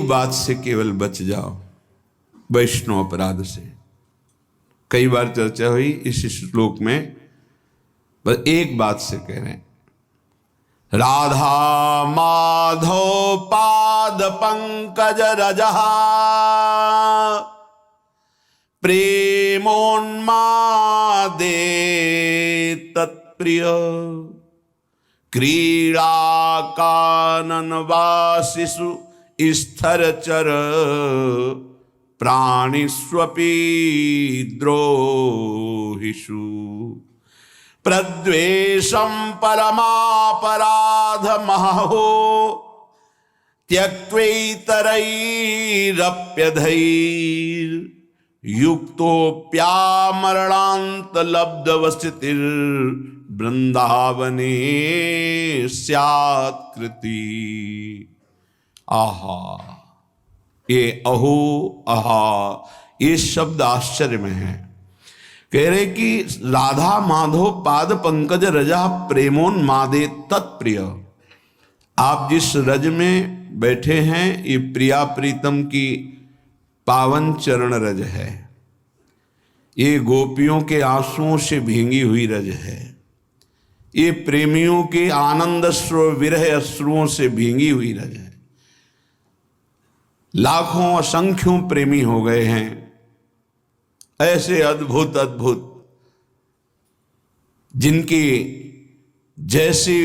एक बात से केवल बच जाओ, वैष्णव अपराध से। कई बार चर्चा हुई इस श्लोक में, बस एक बात से कह रहे हैं, राधा माधव पाद पंकज रजः प्रेमोन्मादे तत्प्रिय क्रीड़ा कानन वासिषु स्थरचर प्राणिष्वपि द्रोहिषु प्रद्वेषं परमापराध महो त्यक्त्वैतरैरप्यधैर् युक्तोऽप्यामरणान्त लब्धवस्थितिर् वृंदावने स्यात् कृति। आहा, ये अहो आहा, ये शब्द आश्चर्य में है। कह रहे कि राधा माधव पाद पंकज रजा प्रेमोन्मादे तत्प्रिय। आप जिस रज में बैठे हैं ये प्रिया प्रीतम की पावन चरण रज है, ये गोपियों के आंसुओं से भींगी हुई रज है, ये प्रेमियों के आनंद अश्रु विरह अश्रुओं से भींगी हुई रज है। लाखों असंख्यों प्रेमी हो गए हैं, ऐसे अद्भुत अद्भुत जिनकी जैसी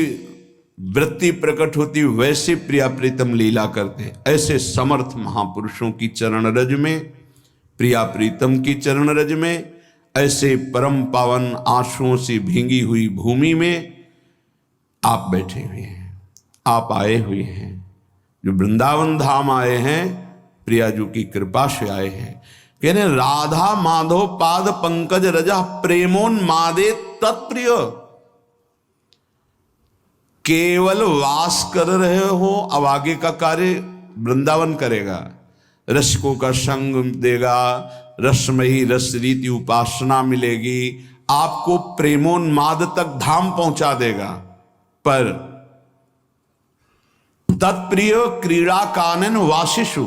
वृत्ति प्रकट होती वैसे प्रिया प्रीतम लीला करते, ऐसे समर्थ महापुरुषों की चरण रज में, प्रिया प्रीतम की चरण रज में, ऐसे परम पावन आंसुओं से भींगी हुई भूमि में आप बैठे हुए हैं, आप आए हुए हैं। जो वृंदावन धाम आए हैं, प्रियाजू की कृपा से आए हैं। कह रहे राधा माधव पाद पंकज रजा प्रेमोन्मादे तत्प्रिय। केवल वास कर रहे हो, अब आगे का कार्य वृंदावन करेगा, रसिकों का संग देगा, रसमयी रस रीति उपासना मिलेगी, आपको प्रेमोन्माद तक धाम पहुंचा देगा। पर तत्प्रिय क्रीड़ा कानन वासिषु,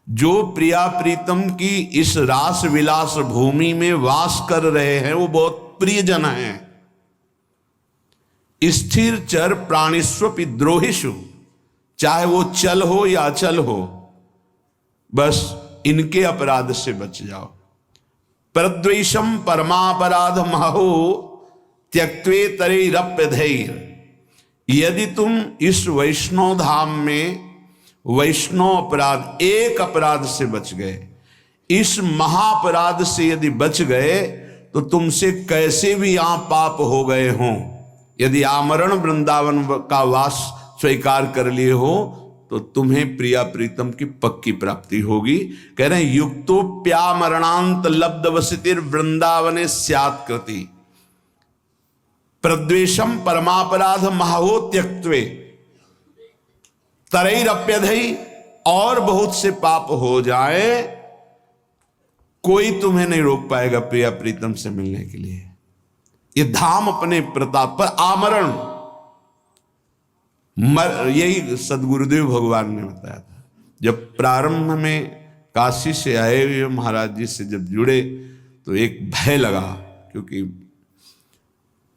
जो प्रिया प्रीतम की इस रास विलास भूमि में वास कर रहे हैं वो बहुत प्रियजन हैं। स्थिर चर प्राणिस्वपि द्रोहिषु, चाहे वो चल हो या अचल हो, बस इनके अपराध से बच जाओ। प्रद्वेषम परमापराध महो त्यक्त्वेतरैरप्यधैर्। यदि तुम इस वैष्णव धाम में वैष्णव अपराध, एक अपराध से बच गए, इस महापराध से यदि बच गए, तो तुमसे कैसे भी यहां पाप हो गए हों, यदि आमरण वृंदावन का वास स्वीकार कर लिए हो, तो तुम्हें प्रिया प्रीतम की पक्की प्राप्ति होगी। कह रहे हैं युक्तोप्यामरणांत लब्धवसितिर् वृंदावने स्यात् कृति प्रद्वेषम परमापराध महो त्यक्त्वे तरैरप्यधै। और बहुत से पाप हो जाए, कोई तुम्हें नहीं रोक पाएगा प्रिया प्रीतम से मिलने के लिए। ये धाम अपने प्रताप पर आमरण, यही सदगुरुदेव भगवान ने बताया था। जब प्रारंभ में काशी से आए हुए महाराज जी से जब जुड़े तो एक भय लगा, क्योंकि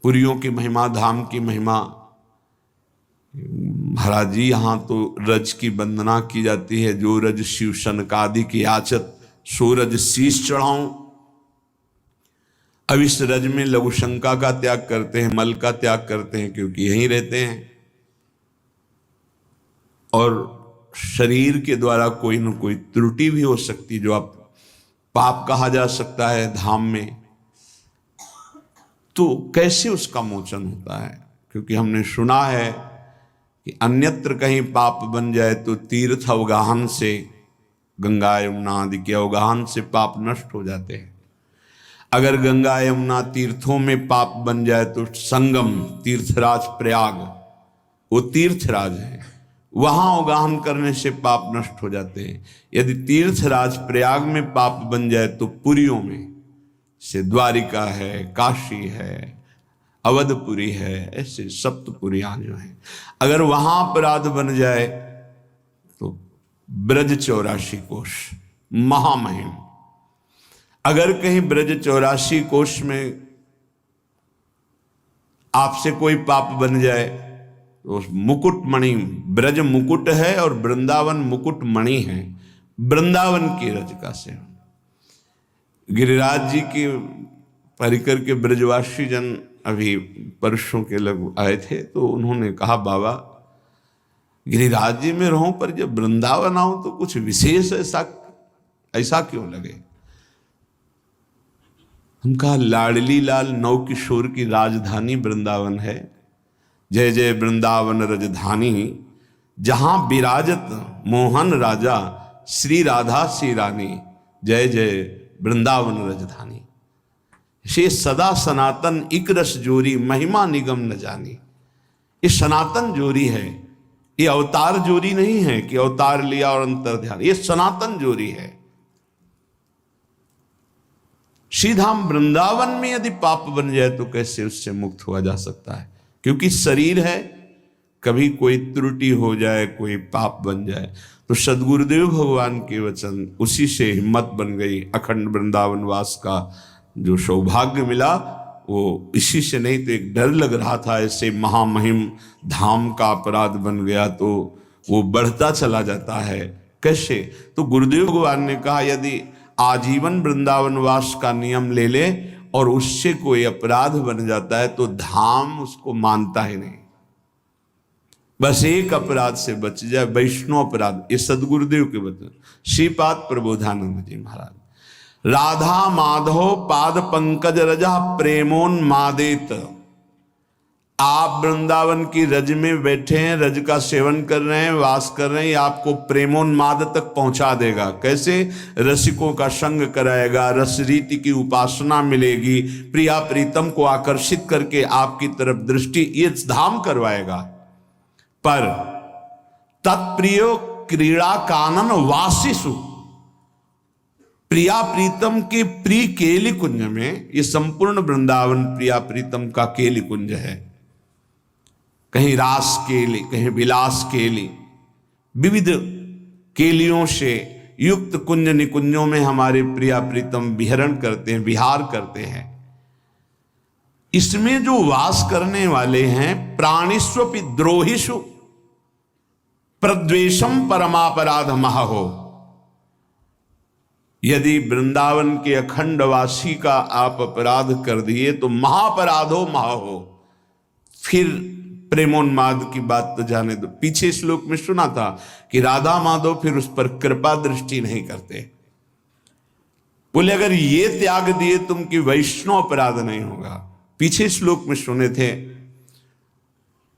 पुरियों की महिमा, धाम की महिमा, महाराज जी यहाँ तो रज की वंदना की जाती है, जो रज शिव सनकादि की आचत सो रज शीश चढ़ाऊं। अब इस रज में लघु शंका का त्याग करते हैं, मल का त्याग करते हैं, क्योंकि यहीं रहते हैं और शरीर के द्वारा कोई न कोई त्रुटि भी हो सकती, जो आप पाप कहा जा सकता है धाम में। तो कैसे उसका मोचन होता है? क्योंकि हमने सुना है कि अन्यत्र कहीं पाप बन जाए तो तीर्थ अवगाहन से, गंगा यमुना आदि के अवगाहन से पाप नष्ट हो जाते हैं। अगर गंगा यमुना तीर्थों में पाप बन जाए तो संगम तीर्थराज प्रयाग, वो तीर्थराज है, वहां अवगाहन करने से पाप नष्ट हो जाते हैं। यदि तीर्थराज प्रयाग में पाप बन जाए तो पुरियों में से द्वारिका है, काशी है, अवधपुरी है, ऐसे सप्तपुरियां जो हैं, अगर वहां अपराध बन जाए तो ब्रज 84 कोश महामहिम। अगर कहीं ब्रज 84 कोश में आपसे कोई पाप बन जाए तो उस मुकुट मणि, ब्रज मुकुट है और वृंदावन मुकुट मणि है, वृंदावन की रज का सेवन। गिरिराज जी की परिकर के ब्रजवासी जन अभी परसों के लग आए थे, तो उन्होंने कहा बाबा गिरिराज जी में रहूं पर जब वृंदावन आऊं तो कुछ विशेष ऐसा क्यों लगे। हम कहा लाडली लाल नौ किशोर की राजधानी वृंदावन है। जय जय वृंदावन रजधानी, जहां विराजत मोहन राजा, श्री राधा श्री रानी, जय जय वृंदावन रजधानी। से सदा सनातन इक रस जोरी, महिमा निगम न जानी। ये सनातन जोरी है, ये अवतार जोरी नहीं है कि अवतार लिया और अंतर ध्यान, ये सनातन जोरी है। श्रीधाम वृंदावन में यदि पाप बन जाए तो कैसे उससे मुक्त हुआ जा सकता है, क्योंकि शरीर है, कभी कोई त्रुटि हो जाए, कोई पाप बन जाए। तो सदगुरुदेव भगवान के वचन, उसी से हिम्मत बन गई। अखंड वृंदावन वास का जो सौभाग्य मिला वो इसी से, नहीं तो एक डर लग रहा था ऐसे महामहिम धाम का अपराध बन गया तो वो बढ़ता चला जाता है कैसे। तो गुरुदेव भगवान ने कहा यदि आजीवन वृंदावन वास का नियम ले ले और उससे कोई अपराध बन जाता है तो धाम उसको मानता ही नहीं। बस एक अपराध से बच जाए, वैष्णव अपराध। ये सदगुरुदेव के वचन, श्रीपाद प्रबोधानंद जी महाराज। राधा माधव पाद पंकज रजा प्रेमोन्मादेत। आप वृंदावन की रज में बैठे हैं, रज का सेवन कर रहे हैं, वास कर रहे हैं, आपको प्रेमोन्माद तक पहुंचा देगा। कैसे? रसिकों का संग कराएगा, रस रीति की उपासना मिलेगी, प्रिया प्रीतम को आकर्षित करके आपकी तरफ दृष्टि, ये धाम करवाएगा। पर तत्प्रियो क्रीड़ा कानन वासिसु, प्रिया प्रीतम के प्रिय केली कुंज में, ये संपूर्ण वृंदावन प्रिया प्रीतम का केली कुंज है। कहीं रास केली, कहीं विलास केली, विविध केलियों से युक्त कुंज निकुंजों में हमारे प्रिया प्रीतम विहरण करते हैं, विहार करते हैं। इसमें जो वास करने वाले हैं, प्राणिस्वपि द्रोहिषु प्रद्वेषम परमापराध महो। यदि वृंदावन के अखंडवासी का आप अपराध कर दिए तो महापराधो महो। फिर प्रेमोन्माद की बात तो जाने दो, पीछे श्लोक में सुना था कि राधा माधव फिर उस पर कृपा दृष्टि नहीं करते। बोले अगर ये त्याग दिए तुम कि वैष्णव अपराध नहीं होगा। पीछे श्लोक में सुने थे,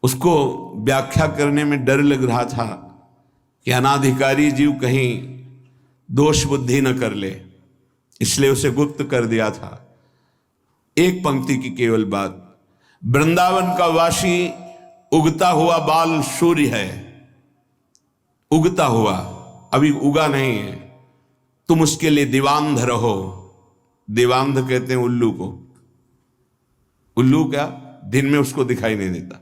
उसको व्याख्या करने में डर लग रहा था कि अनाधिकारी जीव कहीं दोष बुद्धि न कर ले, इसलिए उसे गुप्त कर दिया था। एक पंक्ति की केवल बात, वृंदावन का वासी उगता हुआ बाल सूर्य है, उगता हुआ, अभी उगा नहीं है। तुम उसके लिए दीवांध रहो। दीवांध कहते हैं उल्लू को। उल्लू क्या? दिन में उसको दिखाई नहीं देता।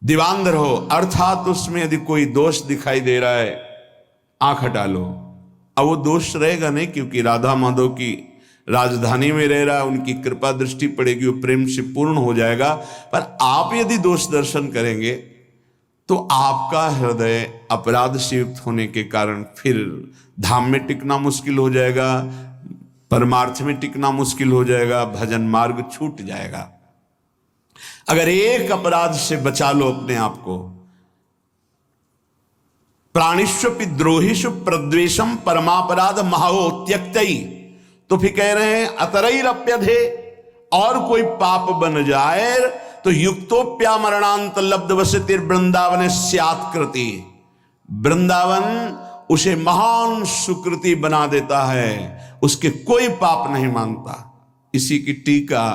दीवांध रहो अर्थात उसमें यदि कोई दोष दिखाई दे रहा है, आंख हटा लो। अब वो दोष रहेगा नहीं, क्योंकि राधा माधव की राजधानी में रह रहा है, उनकी कृपा दृष्टि पड़ेगी, वो प्रेम से पूर्ण हो जाएगा। पर आप यदि दोष दर्शन करेंगे तो आपका हृदय अपराध से युक्त होने के कारण फिर धाम में टिकना मुश्किल हो जाएगा, परमार्थ में टिकना मुश्किल हो जाएगा, भजन मार्ग छूट जाएगा। अगर एक अपराध से बचा लो अपने आप को, प्राणिष्वपि द्रोहिषु प्रद्वेषम परमापराध महो त्यक्तई, तो फिर कह रहे हैं अतरैरप्यधे, और कोई पाप बन जाए तो युक्तोप्या मरणांत लब्ध वसतिर वृंदावन स्यात्कृति। वृंदावन उसे महान सुकृति बना देता है, उसके कोई पाप नहीं मानता। इसी की टीका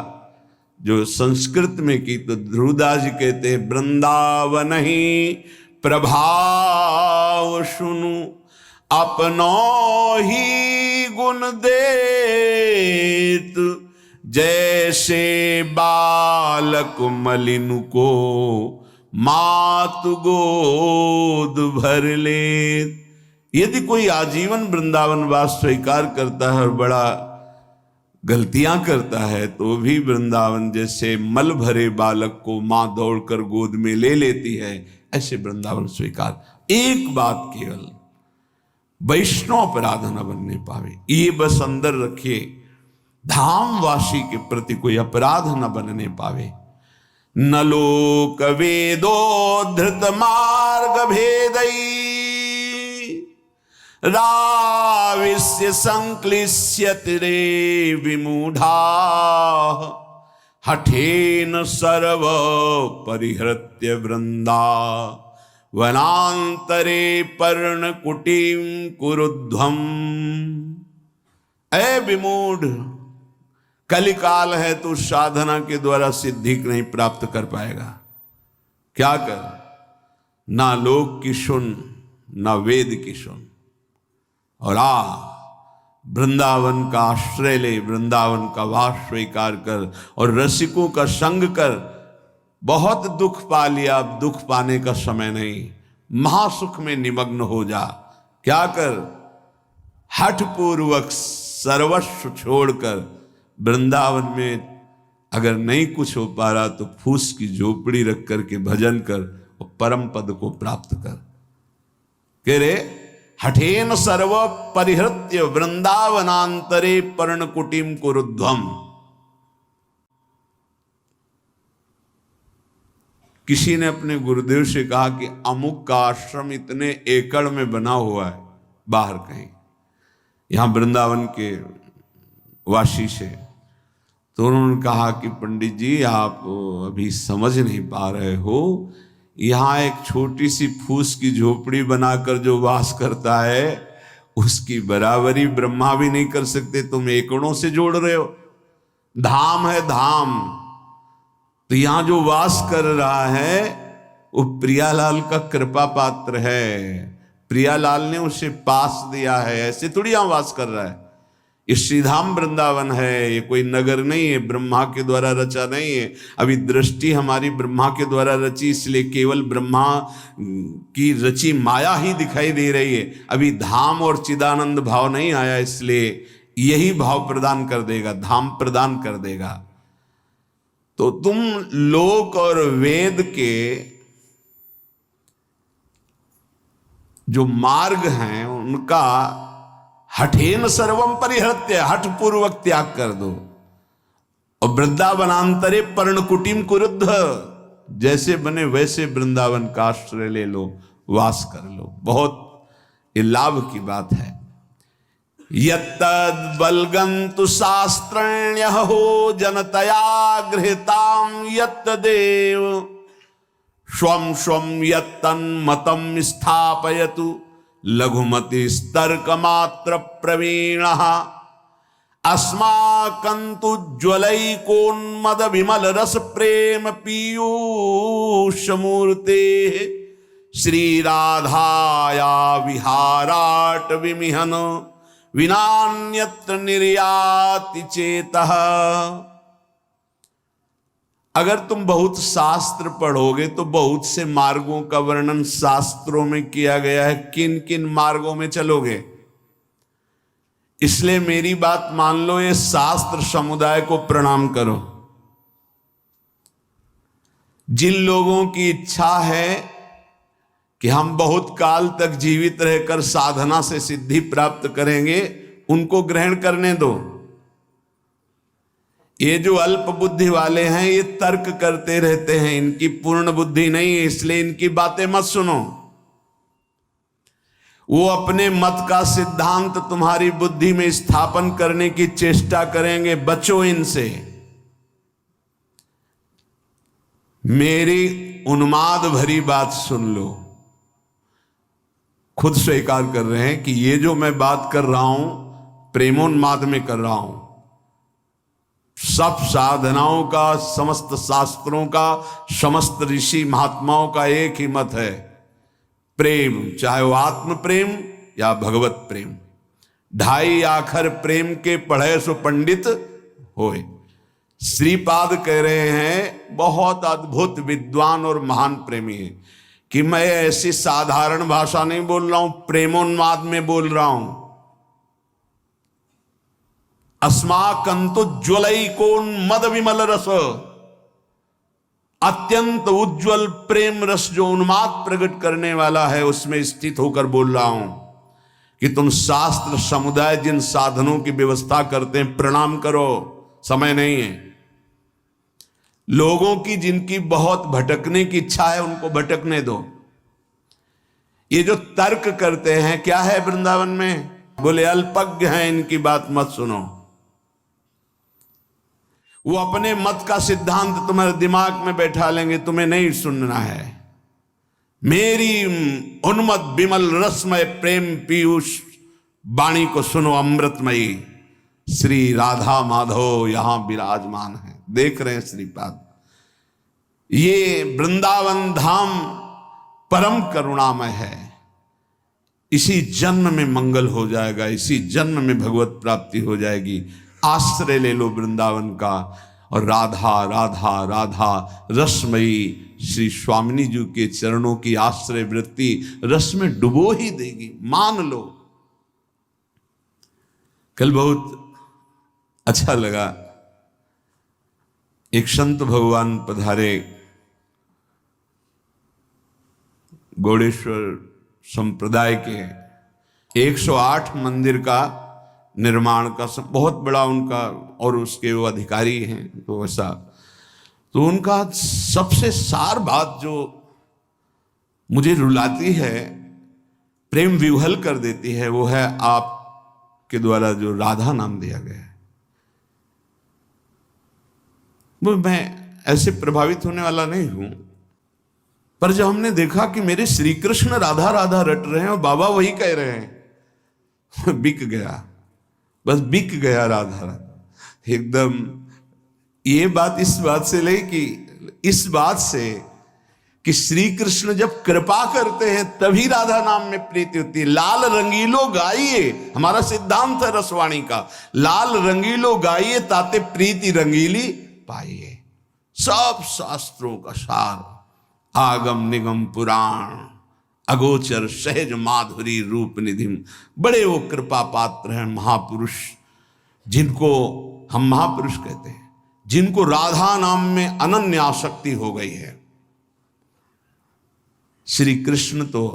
जो संस्कृत में की तो ध्रुवदास जी कहते हैं, वृंदावन ही प्रभाव सुनु अपनो ही गुण देत, जैसे बालक मलिन को मात गोद भर ले। यदि कोई आजीवन वृंदावन वास स्वीकार करता है और बड़ा गलतियां करता है तो भी वृंदावन जैसे मल भरे बालक को मां दौड़कर गोद में ले लेती है, ऐसे वृंदावन स्वीकार। एक बात केवल, वैष्णव अपराध न बनने पावे, ये बस अंदर रखिए, धामवासी के प्रति कोई अपराध न बनने पावे। न लोक वेदो धृत मार्ग भेदई राविस्य संक्लिश्यति रे विमूढ़ा हठेन सर्व परिहृत्य वृंदा वनांतरे पर्णकुटीम कुरुध्वम। ऐ विमूढ़, कलिकाल है तो साधना के द्वारा सिद्धि नहीं प्राप्त कर पाएगा। क्या कर, ना लोक की सुन ना वेद की सुन, और वृंदावन का आश्रय ले, वृंदावन का वास स्वीकार कर और रसिकों का संग कर। बहुत दुख पा लिया, अब दुख पाने का समय नहीं, महासुख में निमग्न हो जा। क्या कर, हठ पूर्वक सर्वस्व छोड़कर वृंदावन में अगर नहीं कुछ हो पा रहा तो फूस की झोपड़ी रख करके भजन कर और परम पद को प्राप्त कर। कह रे हठेन सर्व परिहृत्य वृंदावनांतरे पर्णकुटीम कुरुध्वम। किसी ने अपने गुरुदेव से कहा कि अमुक का आश्रम इतने एकड़ में बना हुआ है बाहर कहीं, यहां वृंदावन के वासी से। तो उन्होंने कहा कि पंडित जी आप अभी समझ नहीं पा रहे हो, यहाँ एक छोटी सी फूस की झोपड़ी बनाकर जो वास करता है उसकी बराबरी ब्रह्मा भी नहीं कर सकते, तुम एकड़ों से जोड़ रहे हो। धाम है धाम, तो यहां जो वास कर रहा है वो प्रियालाल का कृपा पात्र है, प्रियालाल ने उसे पास दिया है, ऐसे थोड़ी यहां वास कर रहा है। ये श्रीधाम वृंदावन है, ये कोई नगर नहीं है, ब्रह्मा के द्वारा रचा नहीं है। अभी दृष्टि हमारी ब्रह्मा के द्वारा रची, इसलिए केवल ब्रह्मा की रची माया ही दिखाई दे रही है। अभी धाम और चिदानंद भाव नहीं आया, इसलिए यही भाव प्रदान कर देगा, धाम प्रदान कर देगा। तो तुम लोक और वेद के जो मार्ग हैं उनका हठेन सर्वम परिहृत्य, हठ पूर्वक त्याग कर दो। और वृंदावनांतरे पर्णकुटीम कुरुद्ध, जैसे बने वैसे वृंदावन का आश्रय ले लो, वास कर लो। बहुत ये लाभ की बात है। यत्तद् बलगन्तु शास्त्रण्यहो जनतया गृहीतां यत्तदेव स्वं स्वं यत्तन्मतं स्थापयतु लघुमति तर्कमात्र प्रवीणः अस्माकन्तु ज्वलैकोन्मद विमल रस प्रेम पीयूष मूर्ते श्री राधाया विहाराट विमिहन विनान्यत्र निर्याति चेतः। अगर तुम बहुत शास्त्र पढ़ोगे तो बहुत से मार्गों का वर्णन शास्त्रों में किया गया है, किन किन मार्गों में चलोगे। इसलिए मेरी बात मान लो, ये शास्त्र समुदाय को प्रणाम करो। जिन लोगों की इच्छा है कि हम बहुत काल तक जीवित रहकर साधना से सिद्धि प्राप्त करेंगे, उनको ग्रहण करने दो। ये जो अल्प बुद्धि वाले हैं ये तर्क करते रहते हैं, इनकी पूर्ण बुद्धि नहीं है, इसलिए इनकी बातें मत सुनो। वो अपने मत का सिद्धांत तुम्हारी बुद्धि में स्थापन करने की चेष्टा करेंगे, बचो इनसे। मेरी उन्माद भरी बात सुन लो। खुद स्वीकार कर रहे हैं कि ये जो मैं बात कर रहा हूं प्रेमोन्माद में कर रहा हूं। सब साधनाओं का, समस्त शास्त्रों का, समस्त ऋषि महात्माओं का एक ही मत है, प्रेम, चाहे वो आत्म प्रेम या भगवत प्रेम। ढाई आखर प्रेम के पढ़े सो पंडित होए। श्रीपाद कह रहे हैं, बहुत अद्भुत विद्वान और महान प्रेमी है, कि मैं ऐसी साधारण भाषा नहीं बोल रहा हूं, प्रेमोन्माद में बोल रहा हूं। अस्माकंतु ज्वलैकोन्मद विमल रस, अत्यंत उज्जवल प्रेम रस जो उन्माद प्रकट करने वाला है, उसमें स्थित होकर बोल रहा हूं कि तुम शास्त्र समुदाय जिन साधनों की व्यवस्था करते हैं, प्रणाम करो, समय नहीं है। लोगों की जिनकी बहुत भटकने की इच्छा है, उनको भटकने दो। ये जो तर्क करते हैं, क्या है वृंदावन में? बोले अल्पज्ञ हैं, इनकी बात मत सुनो। वो अपने मत का सिद्धांत तुम्हारे दिमाग में बैठा लेंगे, तुम्हें नहीं सुनना है। मेरी उन्मद विमल रसमय प्रेम पीयूष वाणी को सुनो, अमृतमयी श्री राधा माधव यहां विराजमान है। देख रहे हैं श्रीपाद, ये वृंदावन धाम परम करुणामय है। इसी जन्म में मंगल हो जाएगा, इसी जन्म में भगवत प्राप्ति हो जाएगी। आश्रय ले लो वृंदावन का, और राधा राधा राधा रसमयी श्री स्वामिनी जी के चरणों की आश्रय वृत्ति रस में डुबो ही देगी, मान लो। कल बहुत अच्छा लगा, एक संत भगवान पधारे, गौड़ेश्वर संप्रदाय के 108 मंदिर का निर्माण का बहुत बड़ा उनका, और उसके वो अधिकारी हैं, तो ऐसा तो उनका सबसे सार बात जो मुझे रुलाती है, प्रेम विह्वल कर देती है, वो है आपके द्वारा जो राधा नाम दिया गया है। वो मैं ऐसे प्रभावित होने वाला नहीं हूं, पर जब हमने देखा कि मेरे श्री कृष्ण राधा राधा रट रहे हैं और बाबा वही कह रहे हैं, बिक गया, बस बिक गया राधा राधा एकदम। ये बात इस बात से ले कि इस बात से कि श्री कृष्ण जब कृपा करते हैं तभी राधा नाम में प्रीति होती है। लाल रंगीलो गाइए, हमारा सिद्धांत है रसवाणी का, लाल रंगीलो गाइए ताते प्रीति रंगीली पाइए। सब शास्त्रों का सार, आगम निगम पुराण अगोचर सहज माधुरी रूप निधि, बड़े वो कृपा पात्र हैं महापुरुष, जिनको हम महापुरुष कहते हैं, जिनको राधा नाम में अनन्य आसक्ति हो गई है। श्री कृष्ण तो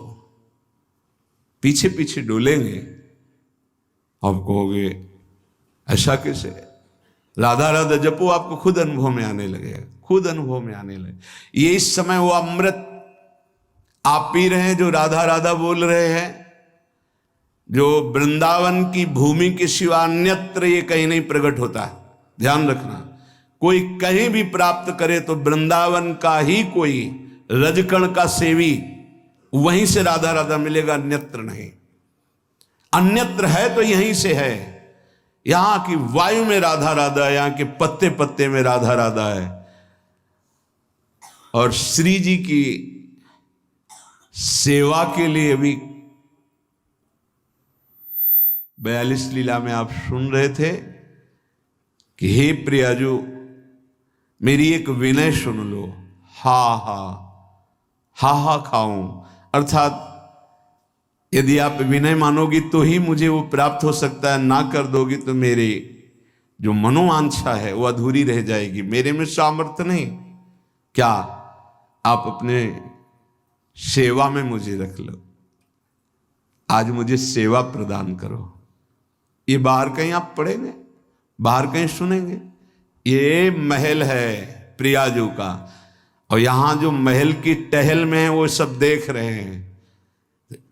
पीछे पीछे डोलेंगे, आप कहोगे ऐसा कैसे? राधा राधा जपो, आपको खुद अनुभव में आने लगेगा, खुद अनुभव में आने लगे। ये इस समय वो अमृत आप पी रहे हैं, जो राधा राधा बोल रहे हैं, जो वृंदावन की भूमि के सिवा अन्यत्र ये कहीं नहीं प्रकट होता है। ध्यान रखना, कोई कहीं भी प्राप्त करे तो वृंदावन का ही कोई रजकण का सेवी, वहीं से राधा राधा मिलेगा, अन्यत्र नहीं। अन्यत्र है तो यहीं से है। यहां की वायु में राधा राधा, यहां के पत्ते पत्ते में राधा राधा है। और श्री जी की सेवा के लिए भी 42 लीला में आप सुन रहे थे कि हे प्रियाजू, मेरी एक विनय सुन लो, हा हा हा हा खाऊं। अर्थात यदि आप विनय मानोगी तो ही मुझे वो प्राप्त हो सकता है, ना कर दोगी तो मेरे जो मनोवांछा है वो अधूरी रह जाएगी, मेरे में सामर्थ्य नहीं। क्या आप अपने सेवा में मुझे रख लो, आज मुझे सेवा प्रदान करो। ये बाहर कहीं आप पढ़ेंगे, बाहर कहीं सुनेंगे? ये महल है प्रियाजू का, और यहां जो महल की टहल में है वो सब देख रहे हैं।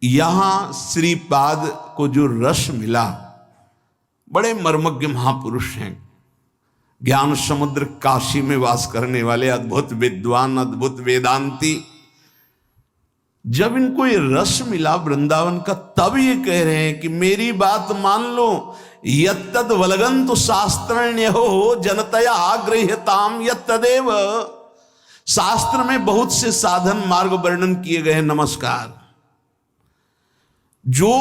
यहां श्रीपाद को जो रस मिला, बड़े मर्मज्ञ महापुरुष हैं, ज्ञान समुद्र काशी में वास करने वाले अद्भुत विद्वान, अद्भुत वेदांती, जब इनको ये रस मिला वृंदावन का, तब ये कह रहे हैं कि मेरी बात मान लो, यत्तद वलगंतु शास्त्रण्यो जनतया गृह्यताम यत्तदेव। शास्त्र में बहुत से साधन मार्ग वर्णन किए गए हैं, नमस्कार। जो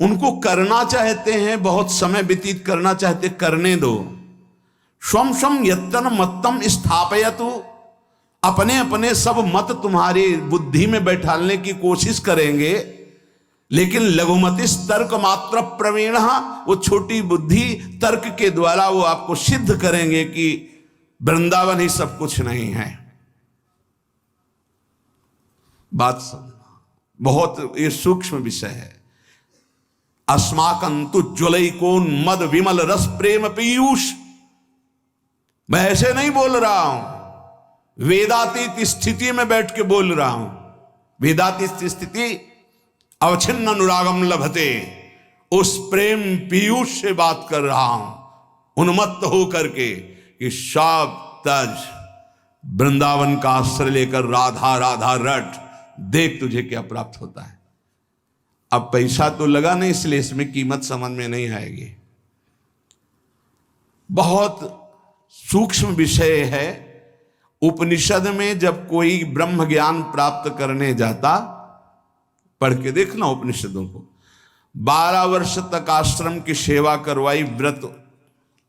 उनको करना चाहते हैं, बहुत समय व्यतीत करना चाहते, करने दो। स्वम स्वम यत्तन मत्तम स्थापयतु अपने अपने सब मत तुम्हारी बुद्धि में बैठालने की कोशिश करेंगे, लेकिन लघुमति तर्क मात्र प्रवीण, वो छोटी बुद्धि तर्क के द्वारा वो आपको सिद्ध करेंगे कि वृंदावन ही सब कुछ नहीं है। बात समझना, बहुत ये सूक्ष्म विषय है। अस्माकंतु ज्वलैकोन मद विमल रस प्रेम पीयूष। मैं ऐसे नहीं बोल रहा हूं, वेदातीत स्थिति में बैठ के बोल रहा हूं। वेदातीत स्थिति अवच्छिन्न अनुरागम लभते, उस प्रेम पीयूष से बात कर रहा हूं, उन्मत्त हो करके कि सब तज वृंदावन का आश्रय लेकर राधा राधा रट, देख तुझे क्या प्राप्त होता है। अब पैसा तो लगा नहीं, इसलिए इसमें कीमत समझ में नहीं आएगी। बहुत सूक्ष्म विषय है। उपनिषद में जब कोई ब्रह्म ज्ञान प्राप्त करने जाता, पढ़ के देखना उपनिषदों को, 12 वर्ष तक आश्रम की सेवा करवाई, व्रत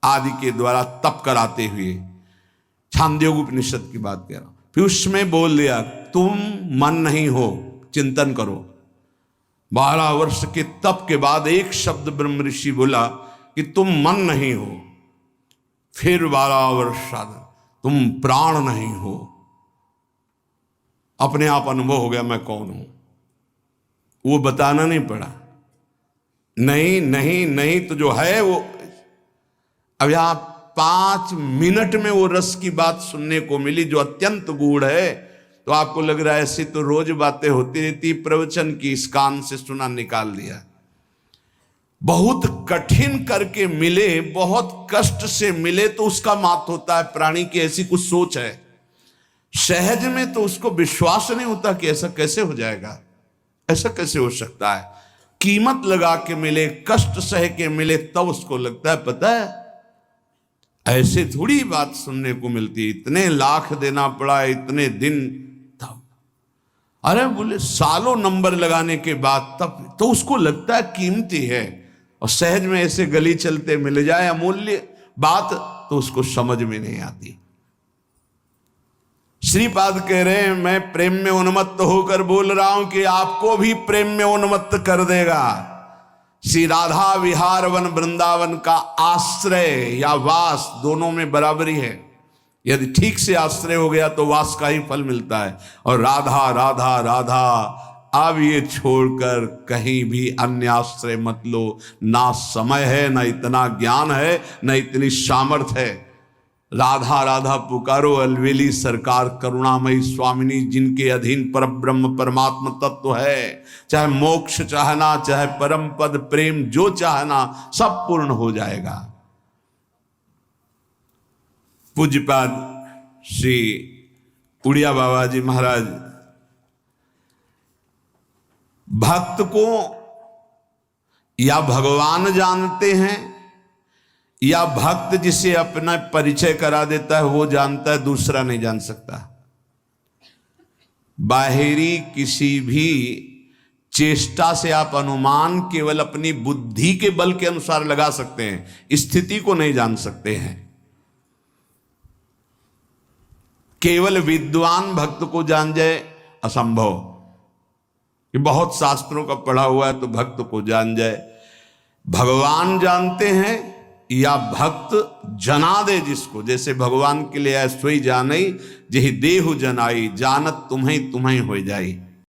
आदि के द्वारा तप कराते हुए। छांदोग्य उपनिषद की बात कर रहा हूं। फिर उसमें बोल दिया तुम मन नहीं हो, चिंतन करो। 12 वर्ष के तप के बाद एक शब्द ब्रह्म ऋषि बोला कि तुम मन नहीं हो। फिर 12 वर्ष साधन, तुम प्राण नहीं हो। अपने आप अनुभव हो गया मैं कौन हूं, वो बताना नहीं पड़ा। नहीं नहीं नहीं तो जो है वो। अब यहां 5 मिनट में वो रस की बात सुनने को मिली जो अत्यंत गूढ़ है। तो आपको लग रहा है ऐसी तो रोज बातें होती रहती, प्रवचन की इस कान से सुना निकाल दिया। बहुत कठिन करके मिले, बहुत कष्ट से मिले तो उसका मात होता है। प्राणी की ऐसी कुछ सोच है, सहज में तो उसको विश्वास नहीं होता कि ऐसा कैसे हो जाएगा, ऐसा कैसे हो सकता है। कीमत लगा के मिले, कष्ट सह के मिले, तब उसको लगता है पता है ऐसे थोड़ी बात सुनने को मिलती है, इतने लाख देना पड़ा, इतने दिन, तब अरे बोले सालों नंबर लगाने के बाद तब तो उसको लगता है कीमती है। और सहज में ऐसे गली चलते मिल जाए अमूल्य बात तो उसको समझ में नहीं आती। श्रीपाद कह रहे हैं मैं प्रेम में उन्मत्त होकर बोल रहा हूं कि आपको भी प्रेम में उन्मत्त कर देगा। श्री राधा विहार वन वृंदावन का आश्रय या वास दोनों में बराबरी है। यदि ठीक से आश्रय हो गया तो वास का ही फल मिलता है। और राधा राधा राधा, अब ये छोड़कर कहीं भी अन्य आश्रय मत लो। ना समय है, ना इतना ज्ञान है, ना इतनी सामर्थ्य है। राधा राधा पुकारो, अलवेली सरकार करुणामयी स्वामिनी, जिनके अधीन पर ब्रह्म परमात्मा तत्व है। चाहे मोक्ष चाहना, चाहे परम पद प्रेम जो चाहना, सब पूर्ण हो जाएगा। पूज्यपाद श्री उड़िया बाबा जी महाराज भक्त को या भगवान जानते हैं या भक्त जिसे अपना परिचय करा देता है वो जानता है, दूसरा नहीं जान सकता। बाहरी किसी भी चेष्टा से आप अनुमान केवल अपनी बुद्धि के बल के अनुसार लगा सकते हैं, स्थिति को नहीं जान सकते हैं। केवल विद्वान भक्त को जान जाए असंभव, कि बहुत शास्त्रों का पढ़ा हुआ है तो भक्त को जान जाए। भगवान जानते हैं या भक्त जना दे जिसको, जैसे भगवान के लिए सोई जाने, जही देहु जनाई, जानत तुम्हें तुम्हें हो जाई।